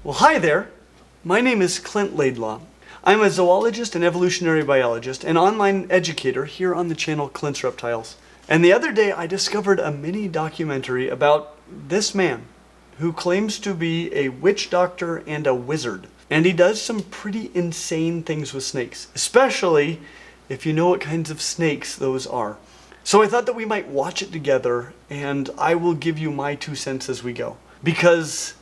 Well, hi there. My name is Clint Laidlaw. I'm a zoologist and evolutionary biologist, an online educator here on the channel Clint's Reptiles. And the other day I discovered a mini documentary about this man who claims to be a witch doctor and a wizard. And he does some pretty insane things with snakes, especially if you know what kinds of snakes those are. So I thought that we might watch it together, and I will give you my 2 cents as we go. Because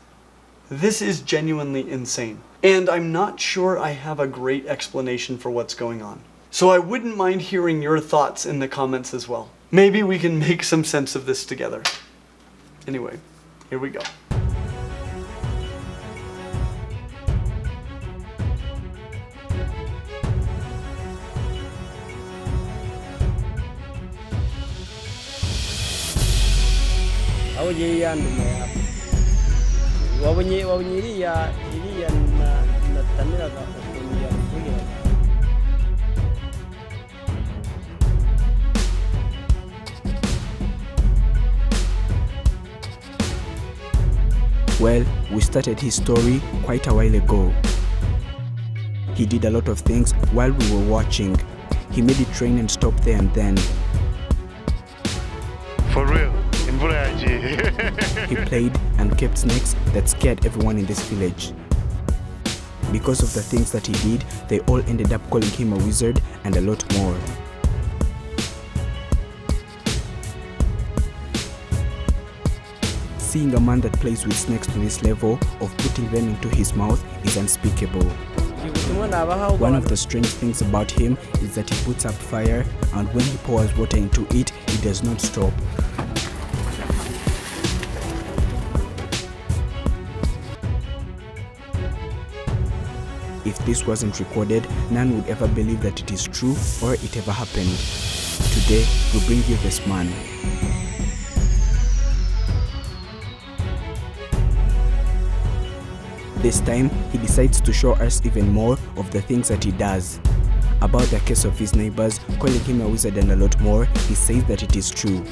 this is genuinely insane. And I'm not sure I have a great explanation for what's going on. So I wouldn't mind hearing your thoughts in the comments as well. Maybe we can make some sense of this together. Anyway, here we go. Well, we started his story quite a while ago. He did a lot of things while we were watching. He made it rain and stop there and then. For real. He played and kept snakes that scared everyone in this village. Because of the things that he did, they all ended up calling him a wizard and a lot more. Seeing a man that plays with snakes to this level of putting them into his mouth is unspeakable. One of the strange things about him is that he puts up fire, and when he pours water into it, it does not stop. If this wasn't recorded, none would ever believe that it is true or it ever happened. Today, we bring you this man. This time, he decides to show us even more of the things that he does. About the case of his neighbors calling him a wizard and a lot more, he says that it is true.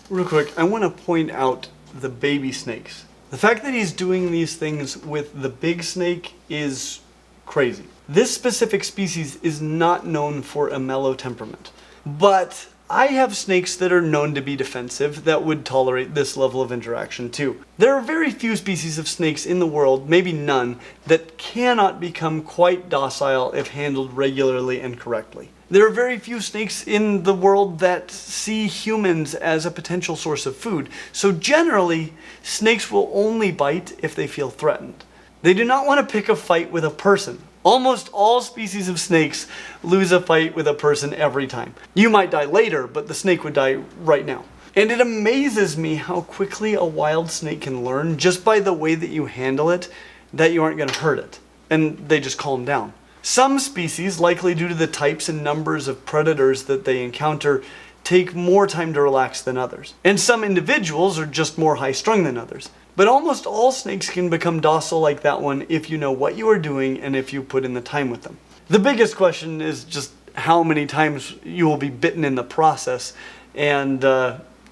Real quick, I want to point out the baby snakes. The fact that he's doing these things with the big snake is crazy. This specific species is not known for a mellow temperament, but I have snakes that are known to be defensive that would tolerate this level of interaction too. There are very few species of snakes in the world, maybe none, that cannot become quite docile if handled regularly and correctly. There are very few snakes in the world that see humans as a potential source of food, so generally, snakes will only bite if they feel threatened. They do not want to pick a fight with a person. Almost all species of snakes lose a fight with a person every time. You might die later, but the snake would die right now. And it amazes me how quickly a wild snake can learn just by the way that you handle it that you aren't going to hurt it. And they just calm down. Some species, likely due to the types and numbers of predators that they encounter, take more time to relax than others. And some individuals are just more high-strung than others. But almost all snakes can become docile like that one if you know what you are doing and if you put in the time with them. The biggest question is just how many times you will be bitten in the process, and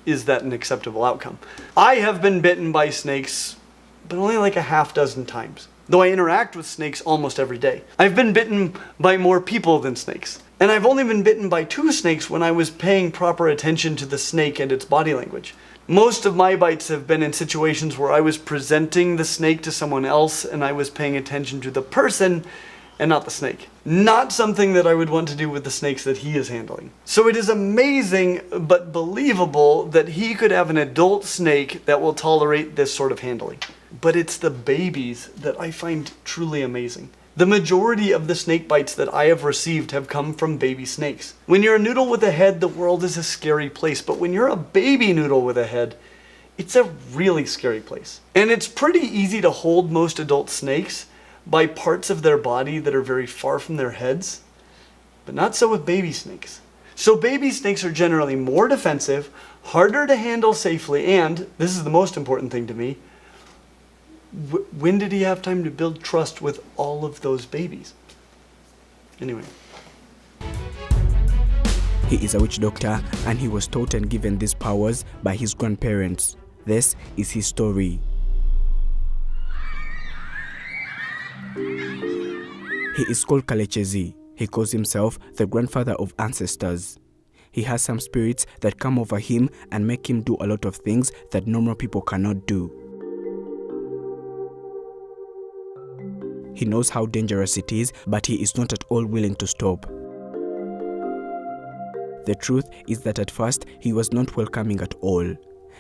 is that an acceptable outcome? I have been bitten by snakes, but only like a half dozen times. Though I interact with snakes almost every day. I've been bitten by more people than snakes. And I've only been bitten by 2 snakes when I was paying proper attention to the snake and its body language. Most of my bites have been in situations where I was presenting the snake to someone else and I was paying attention to the person and not the snake. Not something that I would want to do with the snakes that he is handling. So it is amazing but believable that he could have an adult snake that will tolerate this sort of handling. But it's the babies that I find truly amazing. The majority of the snake bites that I have received have come from baby snakes. When you're a noodle with a head, the world is a scary place. But when you're a baby noodle with a head, it's a really scary place. And it's pretty easy to hold most adult snakes by parts of their body that are very far from their heads, but not so with baby snakes. So baby snakes are generally more defensive, harder to handle safely, and, this is the most important thing to me, when did he have time to build trust with all of those babies? Anyway. He is a witch doctor, and he was taught and given these powers by his grandparents. This is his story. He is called Kalechezi. He calls himself the grandfather of ancestors. He has some spirits that come over him and make him do a lot of things that normal people cannot do. He knows how dangerous it is, but he is not at all willing to stop. The truth is that at first, he was not welcoming at all.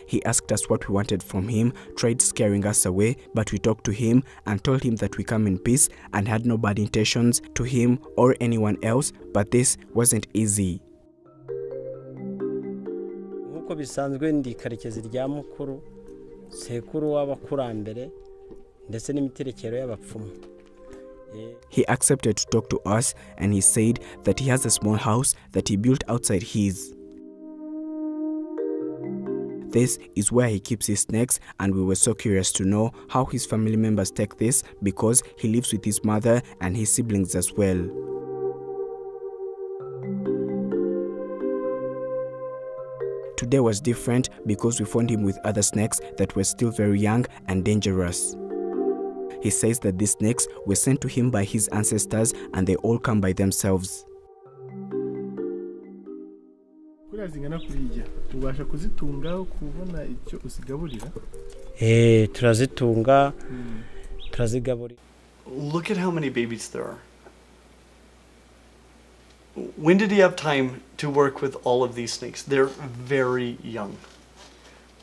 He asked us what we wanted from him, tried scaring us away, but we talked to him and told him that we come in peace and had no bad intentions to him or anyone else, but this wasn't easy. Nkuko bisanzwe ndi Karekezi rya mukuru, sekuru w'abakurambere ndetse n'imiterekero y'abapfumu. He accepted to talk to us and he said that he has a small house that he built outside his. This is where he keeps his snakes, and we were so curious to know how his family members take this because he lives with his mother and his siblings as well. Today was different because we found him with other snakes that were still very young and dangerous. He says that these snakes were sent to him by his ancestors and they all come by themselves. Turazitunga, turazigaburira. Look at how many babies there are. When did he have time to work with all of these snakes? They're very young.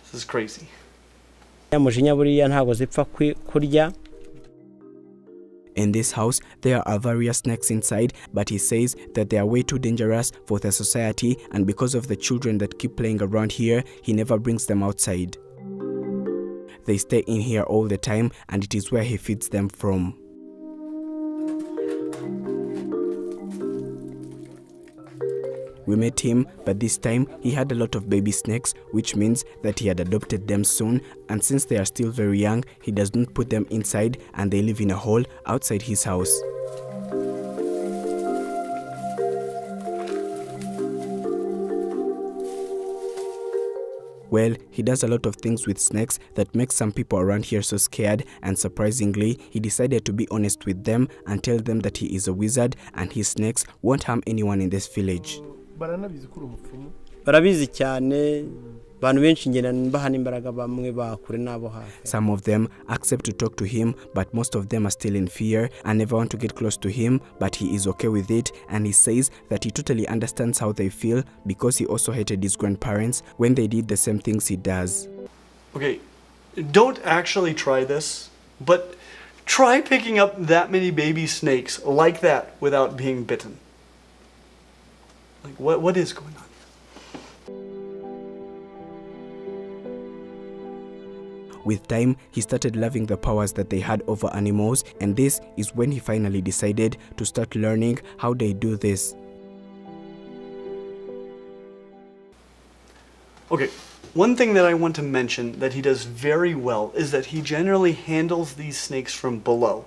This is crazy. Mujinya buriya ntago zipfa kurya. In this house, there are various snakes inside, but he says that they are way too dangerous for the society, and because of the children that keep playing around here, he never brings them outside. They stay in here all the time, and it is where he feeds them from. We met him, but this time he had a lot of baby snakes, which means that he had adopted them soon, and since they are still very young, he does not put them inside and they live in a hole outside his house. Well, he does a lot of things with snakes that makes some people around here so scared, and surprisingly, he decided to be honest with them and tell them that he is a wizard and his snakes won't harm anyone in this village. Barabizi cyane, abantu benshi ngena mbahana imbaraga bamwe bakure nabo hafi. Some of them accept to talk to him, but most of them are still in fear and never want to get close to him, but he is okay with it, and he says that he totally understands how they feel because he also hated his grandparents when they did the same things he does. Okay, don't actually try this, but try picking up that many baby snakes like that without being bitten. Like, what is going on here? With time, he started loving the powers that they had over animals, and this is when he finally decided to start learning how they do this. Okay, one thing that I want to mention that he does very well is that he generally handles these snakes from below.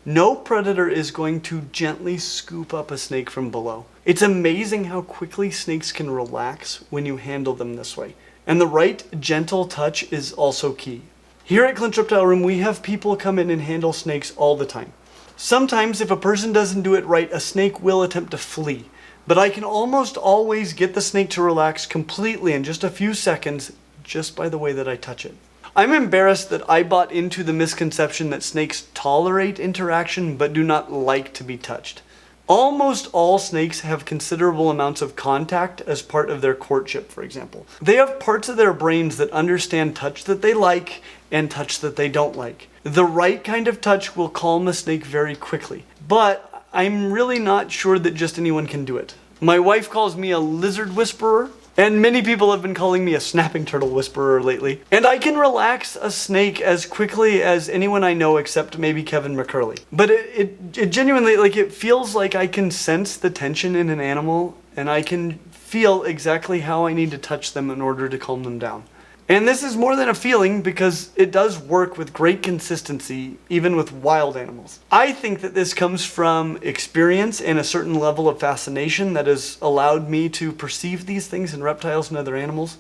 No predator is going to gently scoop up a snake from below. It's amazing how quickly snakes can relax when you handle them this way. And the right, gentle touch is also key. Here at Clint's Reptile Room, we have people come in and handle snakes all the time. Sometimes, if a person doesn't do it right, a snake will attempt to flee. But I can almost always get the snake to relax completely in just a few seconds, just by the way that I touch it. I'm embarrassed that I bought into the misconception that snakes tolerate interaction but do not like to be touched. Almost all snakes have considerable amounts of contact as part of their courtship, for example. They have parts of their brains that understand touch that they like and touch that they don't like. The right kind of touch will calm a snake very quickly, but I'm really not sure that just anyone can do it. My wife calls me a lizard whisperer, and many people have been calling me a snapping turtle whisperer lately. And I can relax a snake as quickly as anyone I know except maybe Kevin McCurley. But it genuinely, like, it feels like I can sense the tension in an animal and I can feel exactly how I need to touch them in order to calm them down. And this is more than a feeling because it does work with great consistency, even with wild animals. I think that this comes from experience and a certain level of fascination that has allowed me to perceive these things in reptiles and other animals.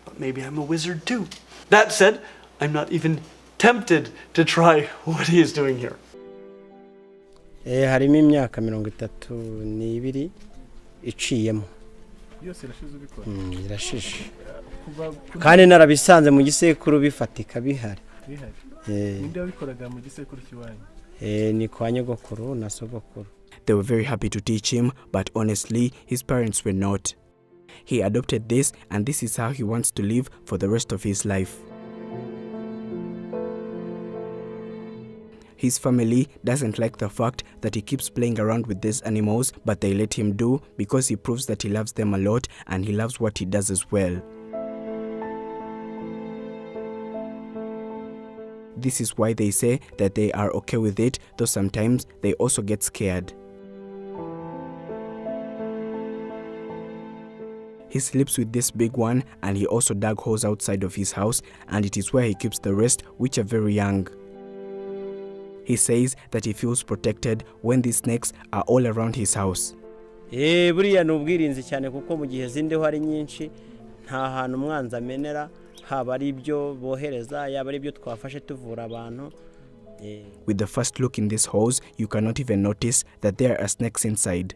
But maybe I'm a wizard too. That said, I'm not even tempted to try what he is doing here. harimo imyaka 32 iciyemo. Yose irashize ubikora. Irashishe. Kandi narabisanze mu gisekuru bifatika bihari. Ninde wabikoraga mu gisekuru kiwanyu? Ni kwa nyogokuru na sogokuru. They were very happy to teach him, but honestly, his parents were not. He adopted this, and this is how he wants to live for the rest of his life. His family doesn't like the fact that he keeps playing around with these animals, but they let him do because he proves that he loves them a lot and he loves what he does as well. This is why they say that they are okay with it, though sometimes they also get scared. He sleeps with this big one, and he also dug holes outside of his house, and it is where he keeps the rest, which are very young. He says that he feels protected when these snakes are all around his house. Buriya nubwirinzi cyane kuko mu gihe zindeho ari nyinshi nta hantu umwanzi amenera, haba ari ibyo bohereza, yaba ari ibyo twafashe tuvura abantu. With the first look in these holes, you cannot even notice that there are snakes inside.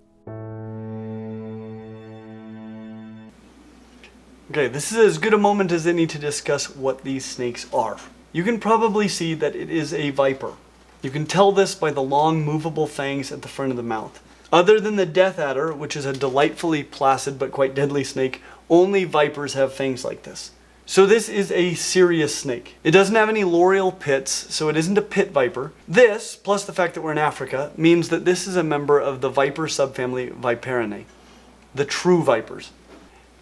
Okay, this is as good a moment as any to discuss what these snakes are. You can probably see that it is a viper. You can tell this by the long movable fangs at the front of the mouth. Other than the death adder, which is a delightfully placid but quite deadly snake, only vipers have fangs like this. So this is a serious snake. It doesn't have any loreal pits, so it isn't a pit viper. This, plus the fact that we're in Africa, means that this is a member of the viper subfamily Viperinae, the true vipers.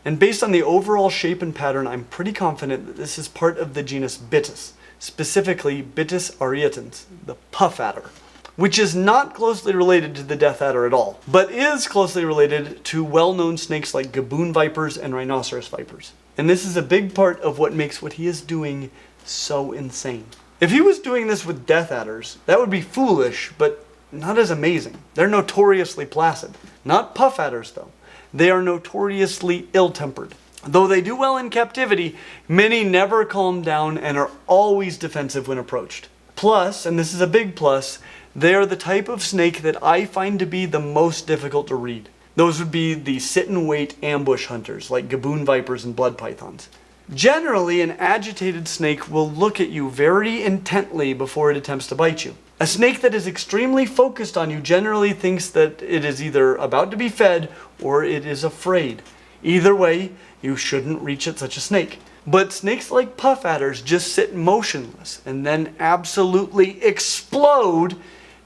And based on the overall shape and pattern, I'm pretty confident that this is part of the genus Bitis, specifically Bitis arietans, the puff adder, which is not closely related to the death adder at all, but is closely related to well-known snakes like gaboon vipers and rhinoceros vipers. And this is a big part of what makes what he is doing so insane. If he was doing this with death adders, that would be foolish, but not as amazing. They're notoriously placid. Not puff adders, though. They are notoriously ill-tempered. Though they do well in captivity, many never calm down and are always defensive when approached. Plus, and this is a big plus, they are the type of snake that I find to be the most difficult to read. Those would be the sit-and-wait ambush hunters, like gaboon vipers and blood pythons. Generally, an agitated snake will look at you very intently before it attempts to bite you. A snake that is extremely focused on you generally thinks that it is either about to be fed or it is afraid. Either way, you shouldn't reach at such a snake. But snakes like puff adders just sit motionless and then absolutely explode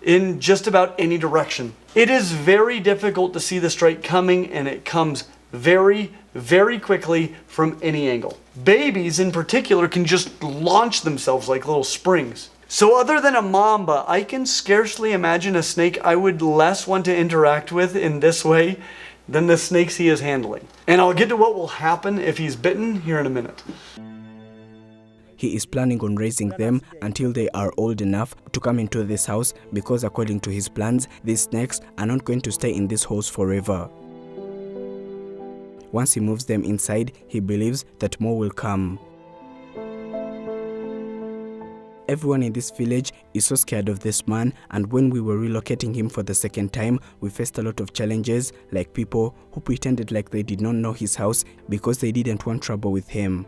in just about any direction. It is very difficult to see the strike coming, and it comes very, very quickly from any angle. Babies in particular can just launch themselves like little springs. So other than a mamba, I can scarcely imagine a snake I would less want to interact with in this way than the snakes he is handling. And I'll get to what will happen if he's bitten here in a minute. He is planning on raising them until they are old enough to come into this house because according to his plans, these snakes are not going to stay in this house forever. Once he moves them inside, he believes that more will come. Everyone in this village is so scared of this man, and when we were relocating him for the second time, we faced a lot of challenges, like people who pretended like they did not know his house because they didn't want trouble with him.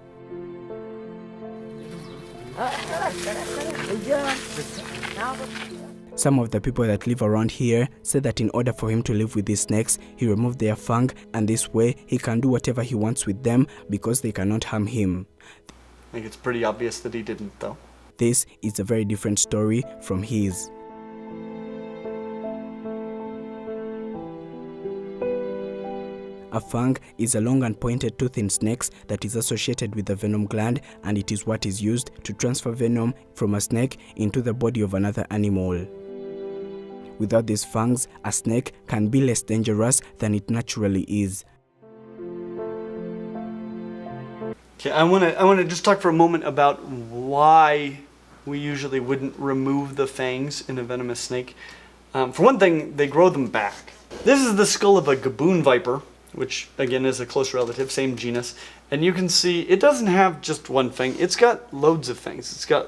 Some of the people that live around here said that in order for him to live with these snakes, he removed their fang, and this way he can do whatever he wants with them because they cannot harm him. I think it's pretty obvious that he didn't, though. This is a very different story from his. A fang is a long and pointed tooth in snakes that is associated with the venom gland, and it is what is used to transfer venom from a snake into the body of another animal. Without these fangs, a snake can be less dangerous than it naturally is. Okay, I want to just talk for a moment about why we usually wouldn't remove the fangs in a venomous snake. For one thing, they grow them back. This is the skull of a gaboon viper, which again is a close relative, same genus. And you can see it doesn't have just one fang. It's got loads of fangs. It's got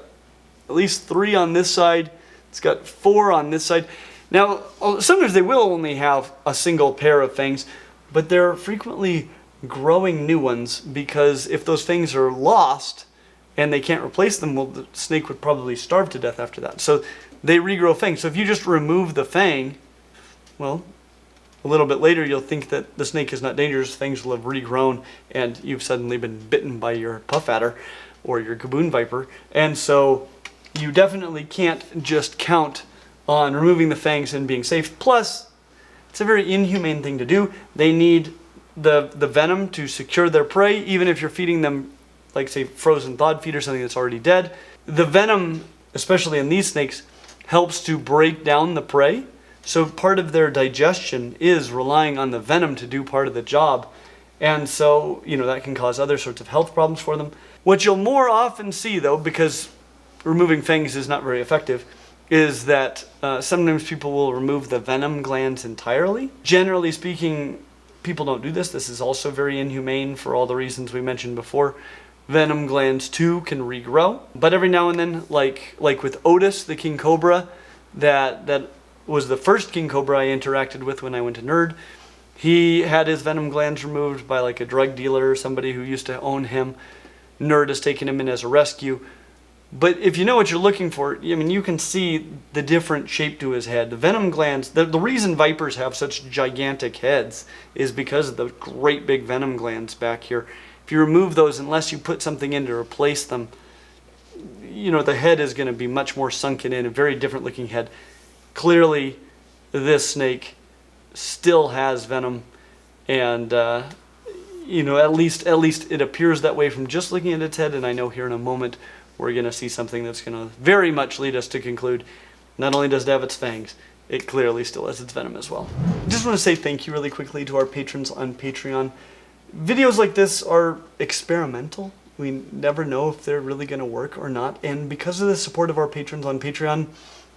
at least 3 on this side. It's got 4 on this side. Now, sometimes they will only have a single pair of fangs, but they're frequently growing new ones, because if those fangs are lost and they can't replace them, well, the snake would probably starve to death after that. So they regrow fangs. So if you just remove the fang, well, a little bit later you'll think that the snake is not dangerous, fangs will have regrown, and you've suddenly been bitten by your puff adder or your gaboon viper. And so you definitely can't just count on removing the fangs and being safe. Plus, it's a very inhumane thing to do. They need the venom to secure their prey, even if you're feeding them, like, say, frozen thawed feed or something that's already dead. The venom, especially in these snakes, helps to break down the prey. So part of their digestion is relying on the venom to do part of the job. And so, that can cause other sorts of health problems for them. What you'll more often see, though, because removing fangs is not very effective, is that sometimes people will remove the venom glands entirely. Generally speaking, people don't do this. This is also very inhumane for all the reasons we mentioned before. Venom glands too can regrow, but every now and then, like with Otis, the king cobra, that was the first king cobra I interacted with when I went to Nerd. He had his venom glands removed by like a drug dealer or somebody who used to own him. Nerd has taken him in as a rescue. But if you know what you're looking for, you can see the different shape to his head. The venom glands, the reason vipers have such gigantic heads is because of the great big venom glands back here. If you remove those, unless you put something in to replace them, the head is going to be much more sunken in, a very different looking head. Clearly, this snake still has venom, and at least it appears that way from just looking at its head. And I know here in a moment we're going to see something that's going to very much lead us to conclude not only does it have its fangs, it clearly still has its venom as well. I just want to say thank you really quickly to our patrons on Patreon. Videos like this are experimental. We never know if they're really going to work or not. And because of the support of our patrons on Patreon,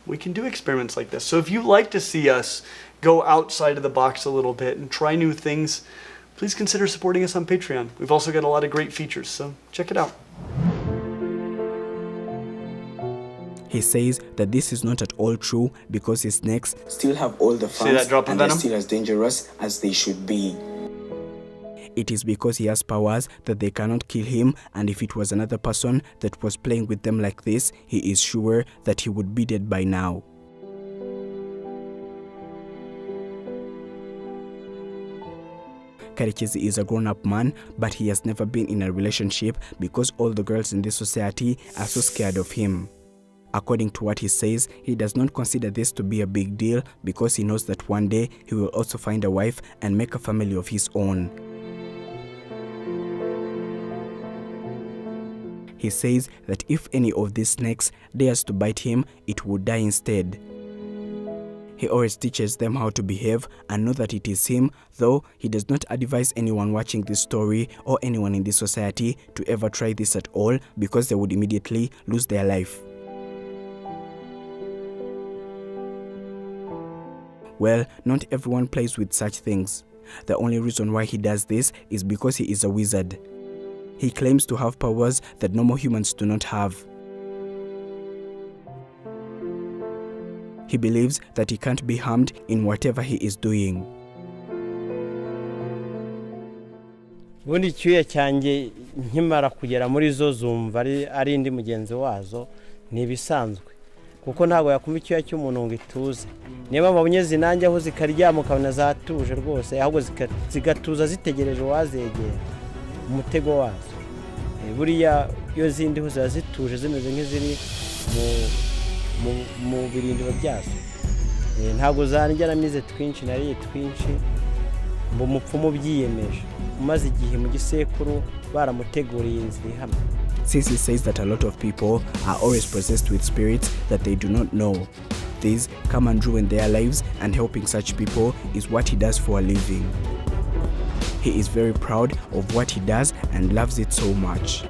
we can do experiments like this. So if you'd like to see us go outside of the box a little bit and try new things, please consider supporting us on Patreon. We've also got a lot of great features, so check it out. He says that this is not at all true because his snakes still have all the See that fangs drop of and they're venom? still as dangerous as they should be. It is because he has powers that they cannot kill him, and if it was another person that was playing with them like this, he is sure that he would be dead by now. Karekezi is a grown-up man, but he has never been in a relationship because all the girls in this society are so scared of him. According to what he says, he does not consider this to be a big deal because he knows that one day he will also find a wife and make a family of his own. He says that if any of these snakes dares to bite him, it would die instead. He always teaches them how to behave and know that it is him, though he does not advise anyone watching this story or anyone in this society to ever try this at all because they would immediately lose their life. Well, not everyone plays with such things. The only reason why he does this is because he is a wizard. He claims to have powers that normal humans do not have. He believes that he can't be harmed in whatever he is doing. ubundi icyuya cyanjye nkimara kugera muri zo zumva ari indi mugenzi wazo ni ibisanzwe kuko ntabwo yakumva icyuya cy'umuntu ngo ituze niba mabunye zinanjye aho zikaryama ukabona zatuje rwose ahubwo zigatuza zitegereje wazegera umutego wazo buriya iyo zindi ho zituje zimeze nk'iziri mu birindiro byazo ntabwo zanjyanamize twinshi nariye twinshi ngo mupfumu byiyemeje umaze igihe mu gisekuru baramuteguriye inzira hamwe. Sissy says that a lot of people are always possessed with spirits that they do not know. These come and ruin their lives, and helping such people is what he does for a living. He is very proud of what he does and loves it so much.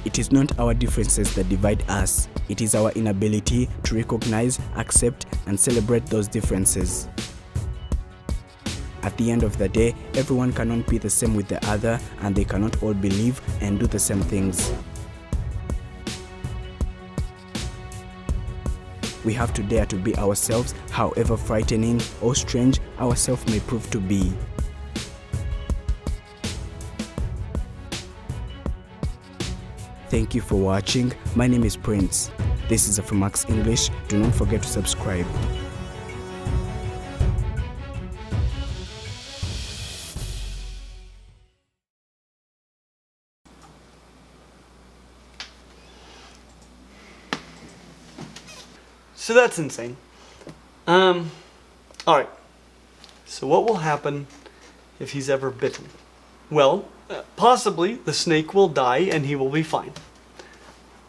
It is not our differences that divide us. It is our inability to recognize, accept, and celebrate those differences. At the end of the day, everyone cannot be the same with the other, and they cannot all believe and do the same things. we have to dare to be ourselves, however frightening or strange ourselves may prove to be. Thank you for watching. My name is Prince. This is Afromax English. Do not forget to subscribe. So that's insane. Alright. So what will happen if he's ever bitten? Well, possibly the snake will die and he will be fine.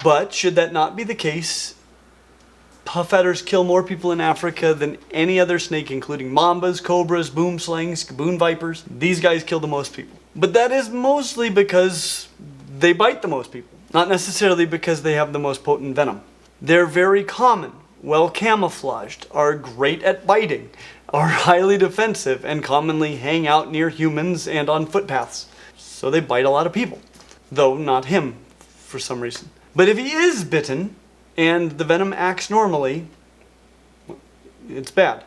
But should that not be the case, puff adders kill more people in Africa than any other snake, including mambas, cobras, boomslangs, gaboon vipers. These guys kill the most people. But that is mostly because they bite the most people, not necessarily because they have the most potent venom. They're very common, well camouflaged, are great at biting, are highly defensive, and commonly hang out near humans and on footpaths. So they bite a lot of people, though not him for some reason. But if he is bitten and the venom acts normally, it's bad.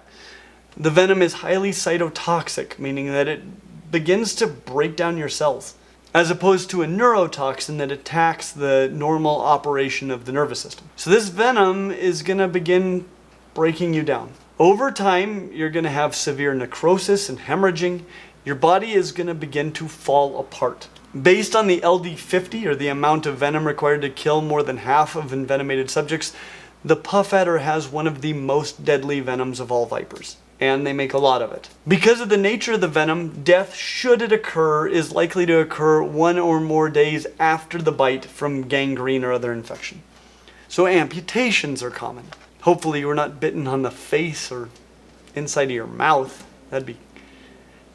The venom is highly cytotoxic, meaning that it begins to break down your cells, as opposed to a neurotoxin that attacks the normal operation of the nervous system. So this venom is going to begin breaking you down. Over time, you're going to have severe necrosis and hemorrhaging. Your body is going to begin to fall apart. Based on the LD50, or the amount of venom required to kill more than half of envenomated subjects, the puff adder has one of the most deadly venoms of all vipers. And they make a lot of it. Because of the nature of the venom, death, should it occur, is likely to occur 1 or more days after the bite from gangrene or other infection. So amputations are common. Hopefully you were not bitten on the face or inside of your mouth. That'd be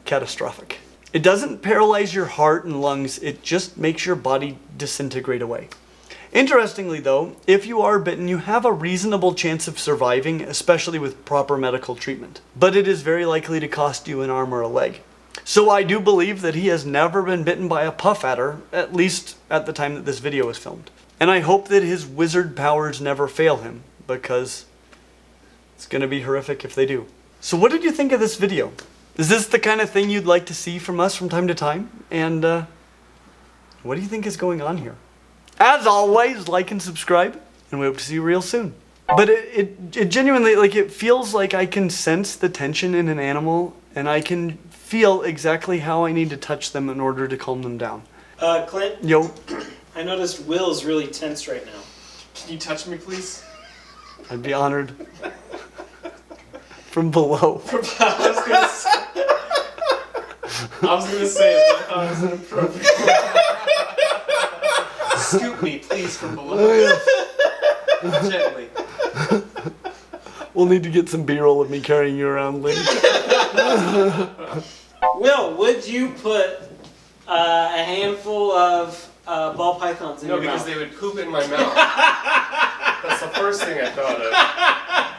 catastrophic. It doesn't paralyze your heart and lungs, it just makes your body disintegrate away. Interestingly though, if you are bitten, you have a reasonable chance of surviving, especially with proper medical treatment. But it is very likely to cost you an arm or a leg. So I do believe that he has never been bitten by a puff adder, at least at the time that this video was filmed. And I hope that his wizard powers never fail him, because it's going to be horrific if they do. So what did you think of this video? Is this the kind of thing you'd like to see from us from time to time? And what do you think is going on here? As always, like and subscribe, and we hope to see you real soon. But it genuinely, like, it feels like I can sense the tension in an animal, and I can feel exactly how I need to touch them in order to calm them down. Clint? Yo. I noticed Will's really tense right now. Can you touch me, please? I'd be honored. From below. I was gonna say it, but I thought it was inappropriate. Scoop me, please, from below. Gently. We'll need to get some B-roll of me carrying you around later. Will, would you put a handful of ball pythons in No, your because mouth? they would poop in my mouth. That's the first thing I thought of.